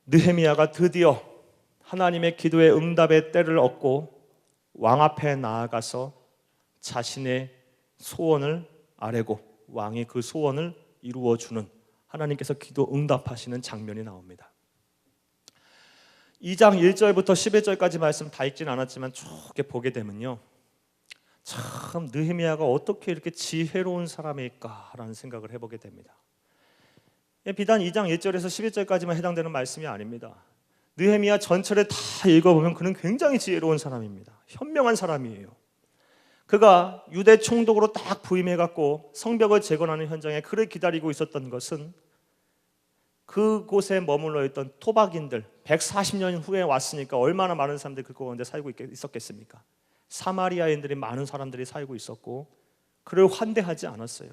느헤미야가 드디어 하나님의 기도의 응답의 때를 얻고 왕 앞에 나아가서 자신의 소원을 아뢰고 왕이 그 소원을 이루어주는, 하나님께서 기도 응답하시는 장면이 나옵니다. 2장 1절부터 11절까지 말씀 다 읽진 않았지만 쭉 보게 되면요, 참 느헤미야가 어떻게 이렇게 지혜로운 사람일까라는 생각을 해보게 됩니다. 비단 2장 1절에서 11절까지만 해당되는 말씀이 아닙니다. 느헤미야 전체를 다 읽어보면 그는 굉장히 지혜로운 사람입니다. 현명한 사람이에요. 그가 유대 총독으로 딱 부임해갖고 성벽을 재건하는 현장에 그를 기다리고 있었던 것은 그곳에 머물러 있던 토박인들, 140년 후에 왔으니까 얼마나 많은 사람들이 그 가운데 살고 있었겠습니까? 사마리아인들이, 많은 사람들이 살고 있었고 그를 환대하지 않았어요.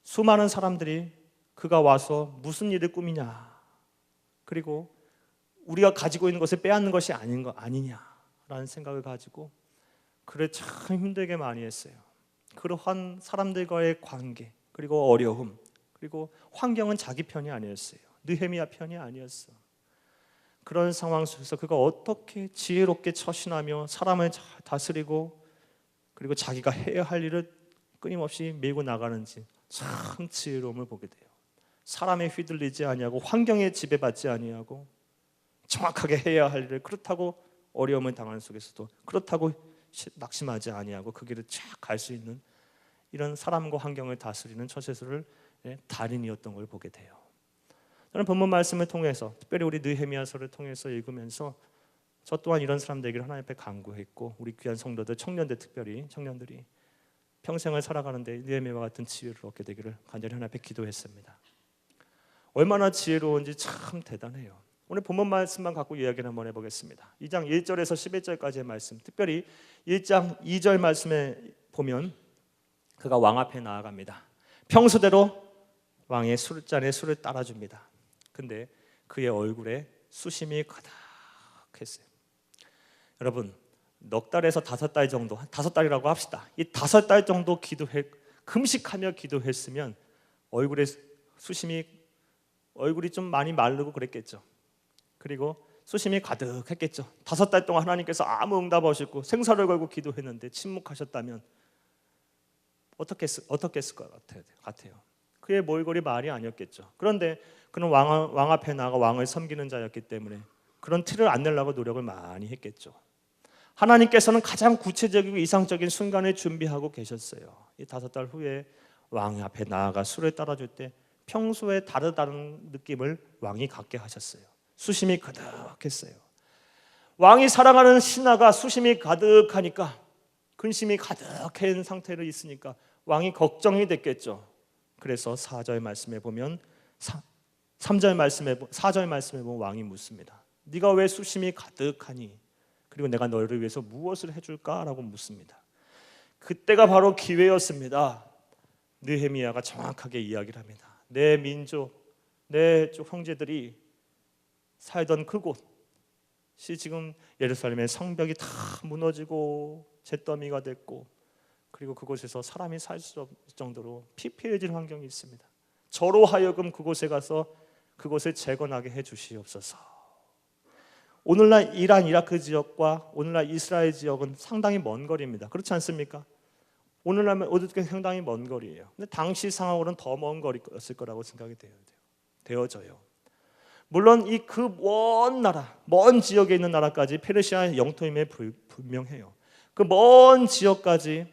수많은 사람들이 그가 와서 무슨 일을 꾸미냐, 그리고 우리가 가지고 있는 것을 빼앗는 것이 아니냐라는 생각을 가지고 그를 참 힘들게 많이 했어요. 그러한 사람들과의 관계, 그리고 어려움, 그리고 환경은 자기 편이 아니었어요. 느헤미야 편이 아니었어. 그런 상황 속에서 그가 어떻게 지혜롭게 처신하며 사람을 잘 다스리고 그리고 자기가 해야 할 일을 끊임없이 밀고 나가는지 참 지혜로움을 보게 돼요. 사람에 휘둘리지 아니하고 환경에 지배받지 아니하고 정확하게 해야 할 일을, 그렇다고 어려움을 당하는 속에서도 그렇다고 낙심하지 아니하고 그 길을 쫙 갈 수 있는 이런 사람과 환경을 다스리는 처세술을 달인이었던 걸 보게 돼요. 저는 본문 말씀을 통해서, 특별히 우리 느헤미야서를 통해서 읽으면서 저 또한 이런 사람들에게 하나님 앞에 간구했고, 우리 귀한 성도들, 청년들, 특별히 청년들이 평생을 살아가는데 느헤미야와 같은 지혜를 얻게 되기를 간절히 하나님 앞에 기도했습니다. 얼마나 지혜로운지 참 대단해요. 오늘 본문 말씀만 갖고 이야기를 한번 해보겠습니다. 2장 1절에서 11절까지의 말씀, 특별히 1장 2절 말씀에 보면 그가 왕 앞에 나아갑니다. 평소대로 왕의 술잔에 술을 따라줍니다. 근데 그의 얼굴에 수심이 가득했어요. 여러분, 넉 달에서 5달 정도, 5달이라고 합시다. 이 5달 정도 금식하며 기도했으면 얼굴에 얼굴이 좀 많이 마르고 그랬겠죠. 그리고 수심이 가득했겠죠. 5달 동안 하나님께서 아무 응답 없었고 생사를 걸고 기도했는데 침묵하셨다면 어떻게 했을 것 같아요. 그의 몰골이 말이 아니었겠죠. 그런데 그는 왕 앞에 나가 왕을 섬기는 자였기 때문에 그런 티를 안 내려고 노력을 많이 했겠죠. 하나님께서는 가장 구체적이고 이상적인 순간을 준비하고 계셨어요. 이 5달 후에 왕 앞에 나아가 술을 따라줄 때 평소에 다르다는 느낌을 왕이 갖게 하셨어요. 수심이 가득했어요. 왕이 사랑하는 신하가 수심이 가득하니까, 근심이 가득한 상태로 있으니까 왕이 걱정이 됐겠죠. 그래서 4절 말씀에 보면 4절 말씀에 보면 왕이 묻습니다. 네가 왜 수심이 가득하니? 그리고 내가 너를 위해서 무엇을 해줄까라고 묻습니다. 그때가 바로 기회였습니다. 느헤미야가 정확하게 이야기를 합니다. 내 민족, 내 형제들이 살던 그곳이 지금 예루살렘의 성벽이 다 무너지고 잿더미가 됐고, 그리고 그곳에서 사람이 살 수 없을 정도로 피폐해진 환경이 있습니다. 저로 하여금 그곳에 가서 그곳을 재건하게 해주시옵소서. 오늘날 이란 이라크 지역과 오늘날 이스라엘 지역은 상당히 먼 거리입니다. 그렇지 않습니까? 오늘날은 어떻게 상당히 먼 거리예요. 근데 당시 상황으로는 더 먼 거리였을 거라고 생각이 되어져요. 물론 이 그 먼 나라, 먼 지역에 있는 나라까지 페르시아의 영토임에 분명해요. 그 먼 지역까지,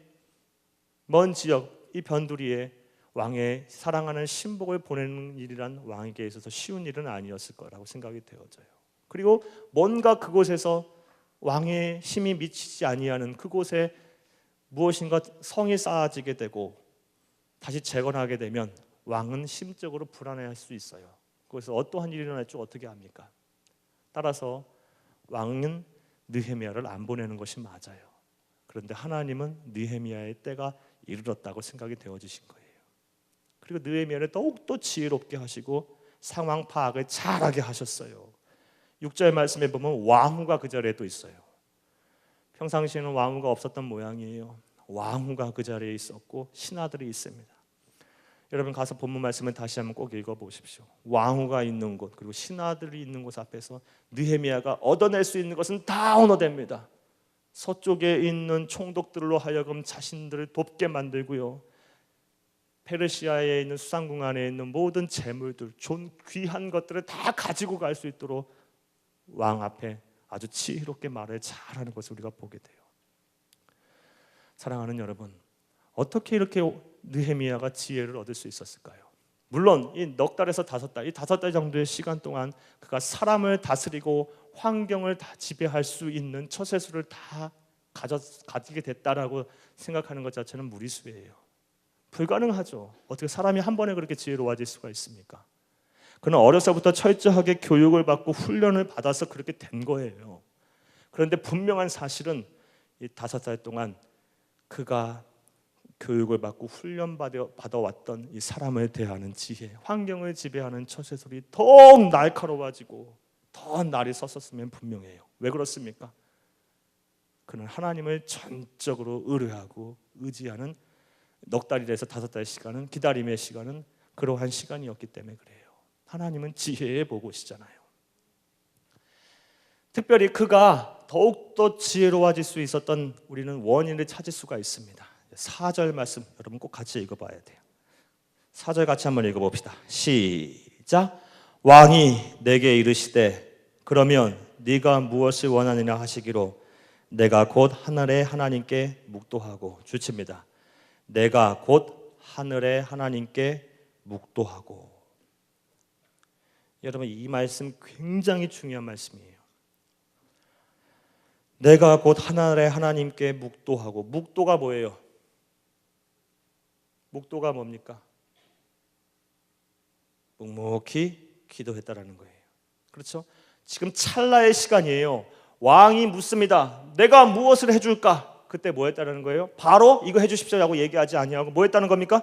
먼 지역, 이 변두리에 왕의 사랑하는 신복을 보내는 일이란 왕에게 있어서 쉬운 일은 아니었을 거라고 생각이 되어져요. 그리고 뭔가 그곳에서 왕의 힘이 미치지 아니하는 그곳에 무엇인가 성이 쌓아지게 되고 다시 재건하게 되면 왕은 심적으로 불안해할 수 있어요. 그래서 어떠한 일이 일어날지 어떻게 합니까? 따라서 왕은 느헤미야를 안 보내는 것이 맞아요. 그런데 하나님은 느헤미야의 때가 이르렀다고 생각이 되어지신 거예요. 그리고 느헤미야를 더욱더 지혜롭게 하시고 상황 파악을 잘하게 하셨어요. 6절 말씀에 보면 왕후가 그 자리에 또 있어요. 평상시에는 왕후가 없었던 모양이에요. 왕후가 그 자리에 있었고 신하들이 있습니다. 여러분 가서 본문 말씀을 다시 한번 꼭 읽어보십시오. 왕후가 있는 곳, 그리고 신하들이 있는 곳 앞에서 느헤미야가 얻어낼 수 있는 것은 다 얻어냅니다. 서쪽에 있는 총독들로 하여금 자신들을 돕게 만들고요, 페르시아에 있는 수상궁 안에 있는 모든 재물들, 귀한 것들을 다 가지고 갈 수 있도록 왕 앞에 아주 지혜롭게 말을 잘하는 것을 우리가 보게 돼요. 사랑하는 여러분, 어떻게 이렇게 느헤미야가 지혜를 얻을 수 있었을까요? 물론 이 넉 달에서 5달, 이 5달 정도의 시간 동안 그가 사람을 다스리고 환경을 다 지배할 수 있는 처세술을 다 가지게 됐다라고 생각하는 것 자체는 무리수예요. 불가능하죠. 어떻게 사람이 한 번에 그렇게 지혜로워질 수가 있습니까? 그는 어려서부터 철저하게 교육을 받고 훈련을 받아서 그렇게 된 거예요. 그런데 분명한 사실은 이 5달 동안 그가 교육을 받고 훈련 받아왔던 이 사람을 대하는 지혜, 환경을 지배하는 처세술이 더욱 날카로워지고 더 날이 섰었으면 분명해요. 왜 그렇습니까? 그는 하나님을 전적으로 의뢰하고 의지하는 넉 달이라서 5달 시간은, 기다림의 시간은 그러한 시간이었기 때문에 그래요. 하나님은 지혜의 보고시잖아요. 특별히 그가 더욱더 지혜로워질 수 있었던 우리는 원인을 찾을 수가 있습니다. 4절 말씀 여러분 꼭 같이 읽어봐야 돼요. 4절 같이 한번 읽어봅시다. 시작. 왕이 내게 이르시되 그러면 네가 무엇을 원하느냐 하시기로 내가 곧 하늘의 하나님께 묵도하고, 주칩니다. 내가 곧 하늘의 하나님께 묵도하고. 여러분 이 말씀 굉장히 중요한 말씀이에요. 내가 곧 하늘의 하나님께 묵도하고. 묵도가 뭐예요? 묵도가 뭡니까? 묵묵히 기도했다라는 거예요. 그렇죠? 지금 찰나의 시간이에요. 왕이 묻습니다. 내가 무엇을 해줄까? 그때 뭐 했다는 거예요? 바로 이거 해주십시오라고 얘기하지 아니하고 뭐 했다는 겁니까?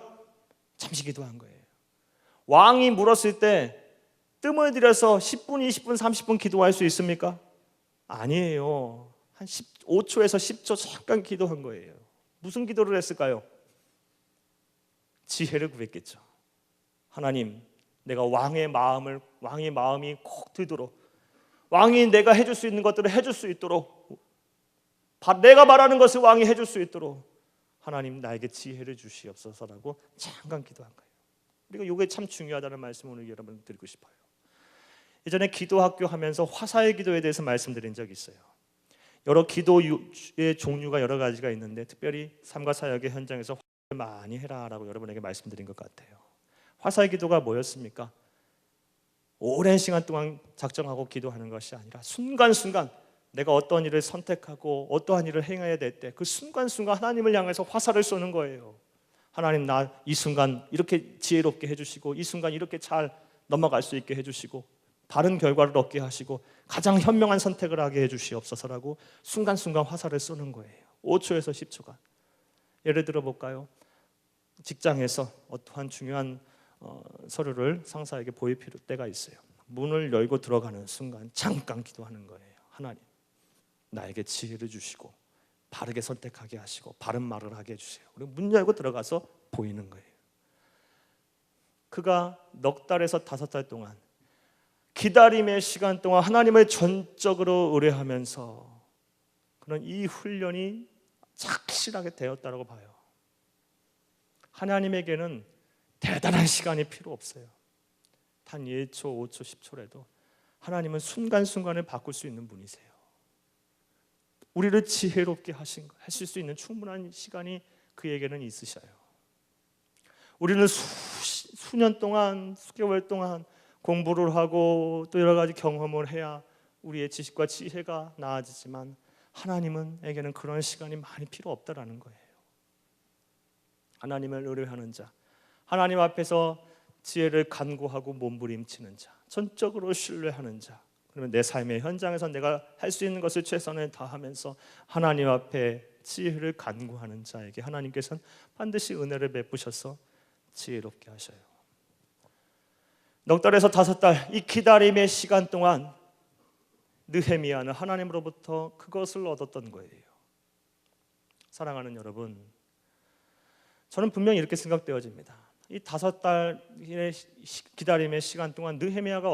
잠시 기도한 거예요. 왕이 물었을 때 뜸을 들여서 10분, 20분, 30분 기도할 수 있습니까? 아니에요. 한 5초에서 10초 잠깐 기도한 거예요. 무슨 기도를 했을까요? 지혜를 구했겠죠. 하나님, 내가 왕의 마음이 꼭 들도록, 왕이 내가 해줄 수 있는 것들을 해줄 수 있도록, 내가 말하는 것을 왕이 해줄 수 있도록 하나님 나에게 지혜를 주시옵소서라고 잠깐 기도한 거예요. 그리고 이게 참 중요하다는 말씀을 오늘 여러분 드리고 싶어요. 예전에 기도학교 하면서 화사의 기도에 대해서 말씀드린 적이 있어요. 여러 기도의 종류가 여러 가지가 있는데 특별히 삶과 사역의 현장에서 화사를 많이 해라라고 여러분에게 말씀드린 것 같아요. 화사의 기도가 뭐였습니까? 오랜 시간 동안 작정하고 기도하는 것이 아니라 순간순간 내가 어떤 일을 선택하고 어떠한 일을 행해야 될 때 그 순간순간 하나님을 향해서 화살을 쏘는 거예요. 하나님, 나 이 순간 이렇게 지혜롭게 해주시고 이 순간 이렇게 잘 넘어갈 수 있게 해주시고 바른 결과를 얻게 하시고 가장 현명한 선택을 하게 해주시옵소서라고 순간순간 화살을 쏘는 거예요. 5초에서 10초간. 예를 들어 볼까요? 직장에서 어떠한 중요한 서류를 상사에게 보일 때가 있어요. 문을 열고 들어가는 순간 잠깐 기도하는 거예요. 하나님, 나에게 지혜를 주시고 바르게 선택하게 하시고 바른 말을 하게 해주세요. 그리고 문 열고 들어가서 보이는 거예요. 그가 넉 달에서 5달 동안 기다림의 시간 동안 하나님을 전적으로 의뢰하면서 그런 이 훈련이 착실하게 되었다고 봐요. 하나님에게는 대단한 시간이 필요 없어요. 단 1초, 5초, 10초라도 하나님은 순간순간을 바꿀 수 있는 분이세요. 우리를 지혜롭게 하실 수 있는 충분한 시간이 그에게는 있으셔요. 우리는 수년 동안, 수개월 동안 공부를 하고 또 여러 가지 경험을 해야 우리의 지식과 지혜가 나아지지만 하나님에게는 그런 시간이 많이 필요 없다라는 거예요. 하나님을 의뢰하는 자, 하나님 앞에서 지혜를 간구하고 몸부림치는 자, 전적으로 신뢰하는 자, 그러면 내 삶의 현장에서 내가 할 수 있는 것을 최선을 다하면서 하나님 앞에 지혜를 간구하는 자에게 하나님께서는 반드시 은혜를 베푸셔서 지혜롭게 하셔요. 넉 달에서 5달 이 기다림의 시간 동안 느헤미야는 하나님으로부터 그것을 얻었던 거예요. 사랑하는 여러분, 저는 분명히 이렇게 생각되어집니다. 이 5달의 기다림의 시간 동안 느헤미야가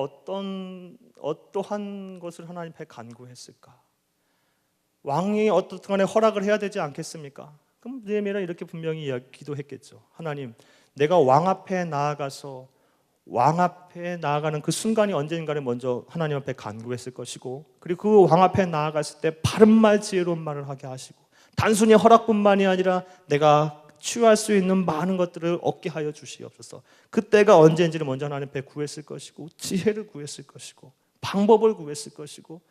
어떠한 것을 하나님 앞에 간구했을까? 왕이 어떻든 간에 허락을 해야 되지 않겠습니까? 그럼 느헤미야는 이렇게 분명히 기도했겠죠. 하나님, 내가 왕 앞에 나아가서 왕 앞에 나아가는 그 순간이 언젠가를 먼저 하나님 앞에 간구했을 것이고, 그리고 그 왕 앞에 나아갔을 때 바른 말, 지혜로운 말을 하게 하시고, 단순히 허락뿐만이 아니라 내가 취할 수 있는 많은 것들을 얻게 하여 주시옵소서. 그때가 언제인지를 먼저 하나님 앞에 구했을 것이고, 지혜를 구했을 것이고, 방법을 구했을 것이고,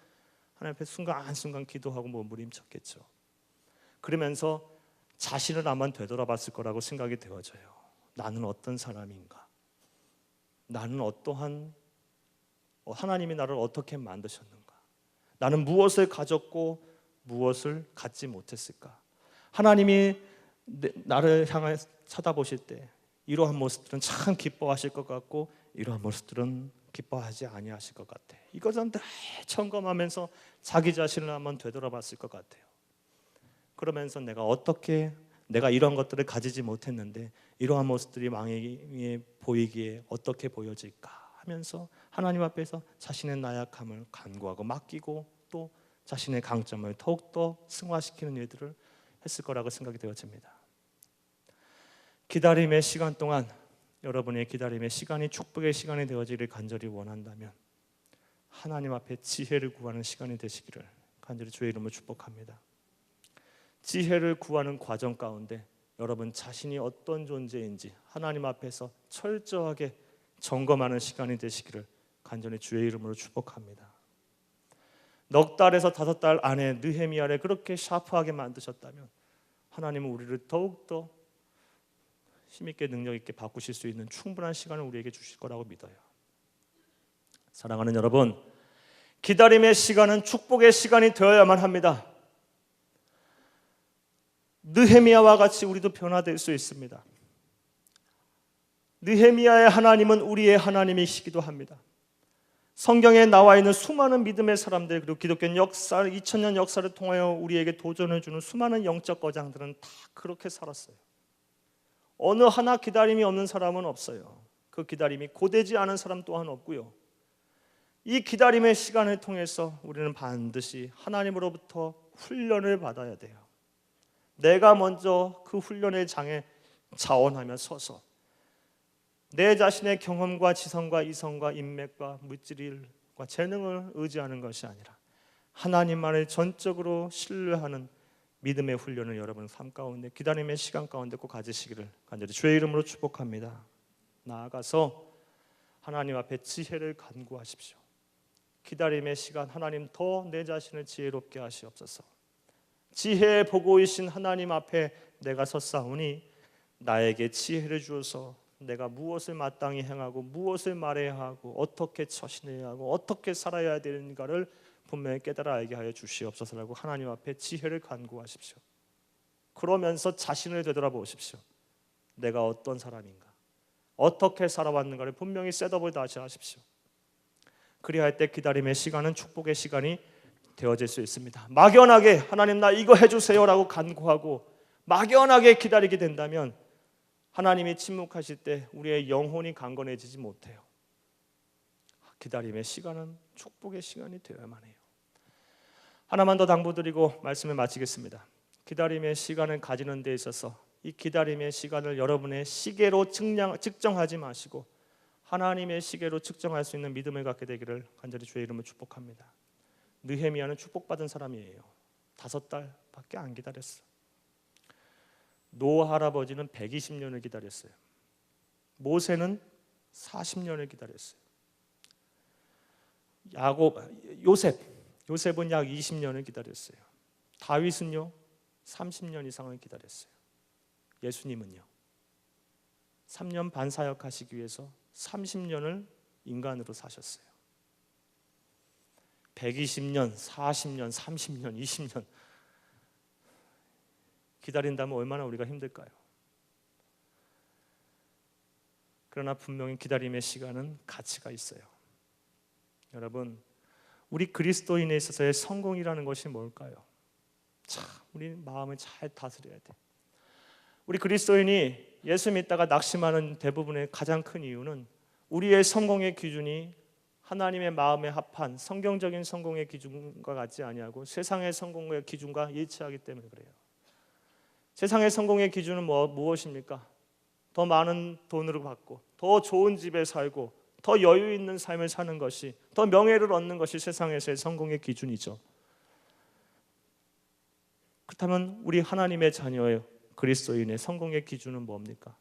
하나님 앞에 순간 한순간 기도하고 몸부림쳤겠죠. 그러면서 자신을 한번 되돌아봤을 거라고 생각이 되어져요. 나는 어떤 사람인가? 나는 어떠한, 하나님이 나를 어떻게 만드셨는가? 나는 무엇을 가졌고 무엇을 갖지 못했을까? 하나님이 나를 향해 쳐다보실 때 이러한 모습들은 참 기뻐하실 것 같고 이러한 모습들은 기뻐하지 아니하실 것 같아. 이것은 다 점검하면서 자기 자신을 한번 되돌아봤을 것 같아요. 그러면서 내가 이런 것들을 가지지 못했는데 이러한 모습들이 왕에게 보이기에 어떻게 보여질까 하면서 하나님 앞에서 자신의 나약함을 간구하고 맡기고 또 자신의 강점을 더욱더 승화시키는 일들을 했을 거라고 생각이 되어집니다. 기다림의 시간 동안 여러분의 기다림의 시간이 축복의 시간이 되어지기를 간절히 원한다면 하나님 앞에 지혜를 구하는 시간이 되시기를 간절히 주의 이름으로 축복합니다. 지혜를 구하는 과정 가운데 여러분 자신이 어떤 존재인지 하나님 앞에서 철저하게 점검하는 시간이 되시기를 간절히 주의 이름으로 축복합니다. 넉 달에서 5달 안에 느헤미야를 그렇게 샤프하게 만드셨다면 하나님은 우리를 더욱더 힘있게 능력있게 바꾸실 수 있는 충분한 시간을 우리에게 주실 거라고 믿어요. 사랑하는 여러분, 기다림의 시간은 축복의 시간이 되어야만 합니다. 느헤미야와 같이 우리도 변화될 수 있습니다. 느헤미야의 하나님은 우리의 하나님이시기도 합니다. 성경에 나와 있는 수많은 믿음의 사람들 그리고 기독교 역사 2000년 역사를 통하여 우리에게 도전을 주는 수많은 영적 거장들은 다 그렇게 살았어요. 어느 하나 기다림이 없는 사람은 없어요. 그 기다림이 고되지 않은 사람 또한 없고요. 이 기다림의 시간을 통해서 우리는 반드시 하나님으로부터 훈련을 받아야 돼요. 내가 먼저 그 훈련의 장에 자원하며 서서 내 자신의 경험과 지성과 이성과 인맥과 물질과 재능을 의지하는 것이 아니라 하나님만을 전적으로 신뢰하는 믿음의 훈련을 여러분 삶 가운데 기다림의 시간 가운데 꼭 가지시기를 간절히 주의 이름으로 축복합니다. 나아가서 하나님 앞에 지혜를 간구하십시오. 기다림의 시간, 하나님 더 내 자신을 지혜롭게 하시옵소서. 지혜 보고이신 하나님 앞에 내가 섰사오니 나에게 지혜를 주어서 내가 무엇을 마땅히 행하고 무엇을 말해야 하고 어떻게 처신해야 하고 어떻게 살아야 되는가를 분명히 깨달아 알게 하여 주시옵소서라고 하나님 앞에 지혜를 간구하십시오. 그러면서 자신을 되돌아보십시오. 내가 어떤 사람인가, 어떻게 살아왔는가를 분명히 셋업을 다시 하십시오. 그리할 때 기다림의 시간은 축복의 시간이 되어질 수 있습니다. 막연하게 하나님 나 이거 해주세요라고 간구하고 막연하게 기다리게 된다면 하나님이 침묵하실 때 우리의 영혼이 강건해지지 못해요. 기다림의 시간은 축복의 시간이 되어야만 해요. 하나만 더 당부드리고 말씀을 마치겠습니다. 기다림의 시간을 가지는 데 있어서 이 기다림의 시간을 여러분의 시계로 측정하지 마시고 하나님의 시계로 측정할 수 있는 믿음을 갖게 되기를 간절히 주의 이름으로 축복합니다. 느헤미야는 축복받은 사람이에요. 5달밖에 안 기다렸어. 노 할아버지는 120년을 기다렸어요. 모세는 40년을 기다렸어요. 요셉은 약 20년을 기다렸어요. 다윗은요 30년 이상을 기다렸어요. 예수님은요 3년 반 사역하시기 위해서 30년을 인간으로 사셨어요. 120년, 40년, 30년, 20년 기다린다면 얼마나 우리가 힘들까요? 그러나 분명히 기다림의 시간은 가치가 있어요. 여러분, 우리 그리스도인에 있어서의 성공이라는 것이 뭘까요? 참, 우리 마음을 잘 다스려야 돼. 우리 그리스도인이 예수 믿다가 낙심하는 대부분의 가장 큰 이유는 우리의 성공의 기준이 하나님의 마음에 합한 성경적인 성공의 기준과 같지 아니하고 세상의 성공의 기준과 일치하기 때문에 그래요. 세상의 성공의 기준은 무엇입니까? 더 많은 돈을 받고 더 좋은 집에 살고 더 여유 있는 삶을 사는 것이, 더 명예를 얻는 것이 세상에서의 성공의 기준이죠. 그렇다면 우리 하나님의 자녀의 그리스도인의 성공의 기준은 뭡니까?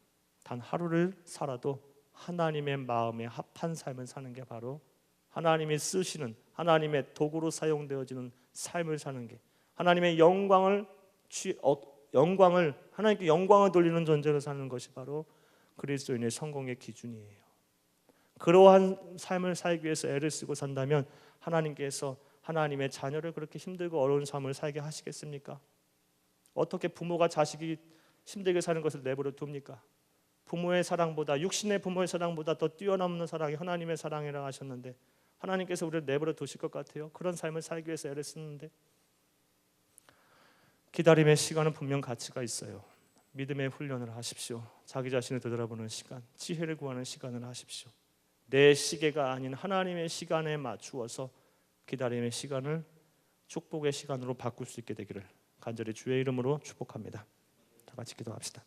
단 하루를 살아도 하나님의 마음에 합한 삶을 사는 게 바로 하나님이 쓰시는, 하나님의 도구로 사용되어지는 삶을 사는 게, 하나님의 하나님께 영광을 돌리는 존재로 사는 것이 바로 그리스도인의 성공의 기준이에요. 그러한 삶을 살기 위해서 애를 쓰고 산다면 하나님께서 하나님의 자녀를 그렇게 힘들고 어려운 삶을 살게 하시겠습니까? 어떻게 부모가 자식이 힘들게 사는 것을 내버려 둡니까? 부모의 사랑보다, 육신의 부모의 사랑보다 더 뛰어넘는 사랑이 하나님의 사랑이라고 하셨는데 하나님께서 우리를 내버려 두실 것 같아요? 그런 삶을 살기 위해서 애를 쓰는데. 기다림의 시간은 분명 가치가 있어요. 믿음의 훈련을 하십시오. 자기 자신을 되돌아보는 시간, 지혜를 구하는 시간을 하십시오. 내 시계가 아닌 하나님의 시간에 맞추어서 기다림의 시간을 축복의 시간으로 바꿀 수 있게 되기를 간절히 주의 이름으로 축복합니다. 다 같이 기도합시다.